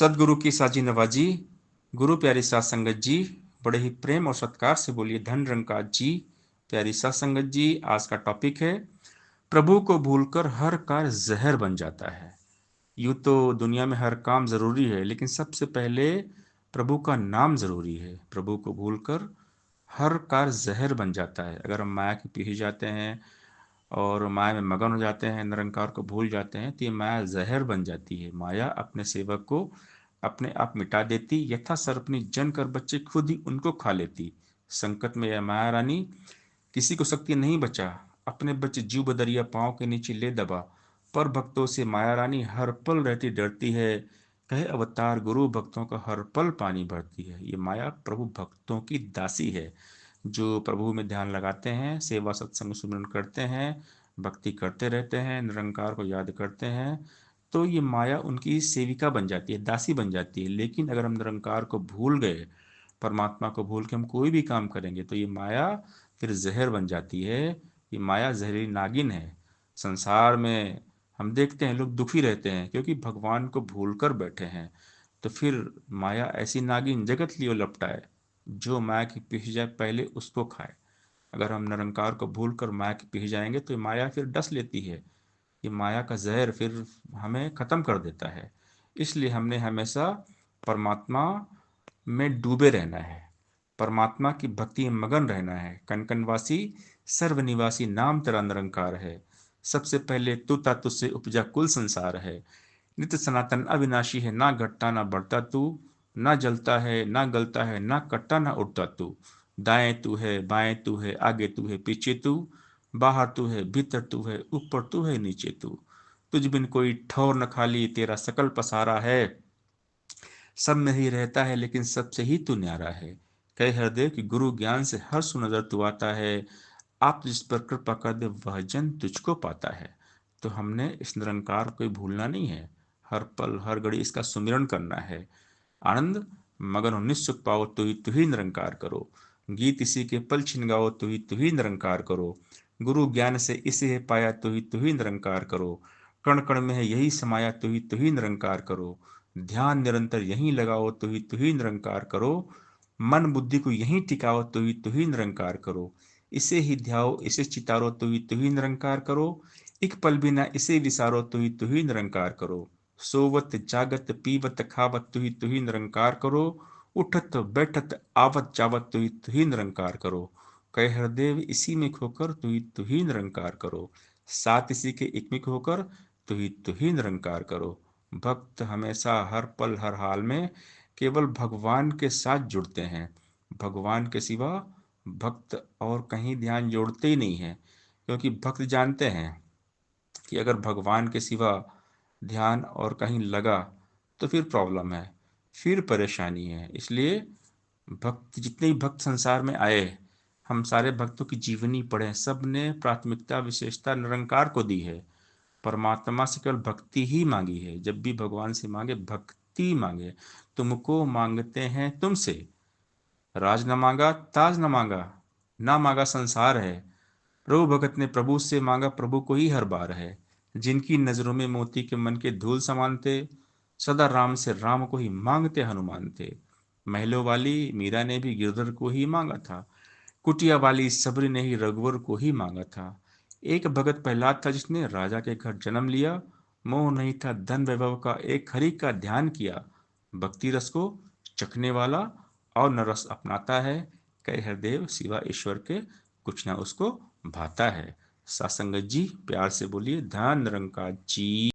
सदगुरु की साजी नवाजी, गुरु प्यारी सात संगत जी, बड़े ही प्रेम और सत्कार से बोलिए धन रंकाज जी। प्यारी सात संगत जी, आज का टॉपिक है प्रभु को भूलकर हर कार्य जहर बन जाता है। यूं तो दुनिया में हर काम जरूरी है, लेकिन सबसे पहले प्रभु का नाम जरूरी है। प्रभु को भूलकर हर कार्य जहर बन जाता है। अगर हम माया के पीछे जाते हैं और माया में मगन हो जाते हैं, निरंकार को भूल जाते हैं, तो ये माया जहर बन जाती है। माया अपने सेवक को अपने आप मिटा देती, यथा सर्पनी जन कर बच्चे खुद ही उनको खा लेती। संकट में यह माया रानी किसी को शक्ति नहीं बचा, अपने बच्चे जीव बदरिया पांव के नीचे ले दबा। पर भक्तों से माया रानी हर पल रहती डरती है, कहे अवतार गुरु भक्तों का हर पल पानी भरती है। ये माया प्रभु भक्तों की दासी है। जो प्रभु में ध्यान लगाते हैं, सेवा सत्संग सुमरन करते हैं, भक्ति करते रहते हैं, निरंकार को याद करते हैं, तो ये माया उनकी सेविका बन जाती है, दासी बन जाती है। लेकिन अगर हम निरंकार को भूल गए, परमात्मा को भूल के हम कोई भी काम करेंगे, तो ये माया फिर जहर बन जाती है। ये माया जहरीली नागिन है। संसार में हम देखते हैं लोग दुखी रहते हैं क्योंकि भगवान को भूल कर बैठे हैं। तो फिर माया ऐसी नागिन जगत लियो लपटाए, जो माया के पीछे जाए पहले उसको खाए। अगर हम निरंकार को भूल कर माया के पीछे जाएंगे तो माया फिर डस लेती है। ये माया का जहर फिर हमें खत्म कर देता है। इसलिए हमने हमेशा परमात्मा में डूबे रहना है, परमात्मा की भक्ति में मगन रहना है। कनकनवासी सर्वनिवासी नाम तेरा निरंकार है। सबसे पहले तू ता, तुझसे उपजा कुल संसार है। नित्य सनातन अविनाशी है, ना घटता ना बढ़ता तू, ना जलता है ना गलता है, ना कटता ना उड़ता तू। दाएं तू है बाएं तू है, आगे तू है पीछे तू, बाहर तू है भीतर तू है, ऊपर तू है नीचे तू। तुझ बिन कोई ठौर न खाली, तेरा सकल पसारा है। सब में ही रहता है लेकिन सबसे ही तू न्यारा है। कहे हृदय कि गुरु ज्ञान से हर सुनजर तू आता है। आप जिस पर कृपा कर दे वह जन तुझको पाता है। तो हमने इस निरंकार को भूलना नहीं है, हर पल हर घड़ी इसका सुमिरन करना है। आनंद मगन हो निःसुख पाओ, तू ही निरंकार करो। गीत इसी के पल छिन गाओ, तू ही निरंकार करो। गुरु ज्ञान से इसे है पाया, तू ही निरंकार करो। कण कण में है यही समाया, तू ही निरंकार करो। ध्यान निरंतर यहीं लगाओ, तू ही निरंकार करो। मन बुद्धि को यहीं टिकाओ, तू ही निरंकार करो। इसे ही ध्याओ इसे चितारो, तू ही निरंकार करो। एक पल भी ना इसे विसारो, तू ही निरंकार करो। सोवत जागत पीवत खावत, तू ही निरंकार करो। उठत बैठत आवत जावत, तू ही निरंकार करो। कह हृदय इसी में खोकर, तू ही निरंकार करो। साथ इसी के एक में होकर, तू ही निरंकार करो। भक्त हमेशा हर पल हर हाल में केवल भगवान के साथ जुड़ते हैं। भगवान के सिवा भक्त और कहीं ध्यान जोड़ते ही नहीं है, क्योंकि भक्त जानते हैं कि अगर भगवान के सिवा ध्यान और कहीं लगा तो फिर प्रॉब्लम है, फिर परेशानी है। इसलिए भक्त जितने भी भक्त संसार में आए, हम सारे भक्तों की जीवनी पढ़े, सब ने प्राथमिकता विशेषता निरंकार को दी है। परमात्मा से केवल भक्ति ही मांगी है। जब भी भगवान से मांगे भक्ति मांगे। तुमको मांगते हैं तुमसे, राज न मांगा ताज न मांगा, ना मांगा संसार है। प्रभु भगत ने प्रभु से मांगा, प्रभु को ही हर बार है। जिनकी नजरों में मोती के मन के धूल समान थे, सदा राम से राम को ही मांगते हनुमान थे। महलों वाली मीरा ने भी गिरधर को ही मांगा था, कुटिया वाली सबरी ने ही रघुवर को ही मांगा था। एक भगत प्रहलाद था जिसने राजा के घर जन्म लिया, मोह नहीं था धन वैभव का, एक हरि का ध्यान किया। भक्ति रस को चखने वाला और न रस अपनाता है, कई हृदय सिवा ईश्वर के कुछ ना उसको भाता है। सासंगत जी प्यार से बोलिए धन निरंकार जी।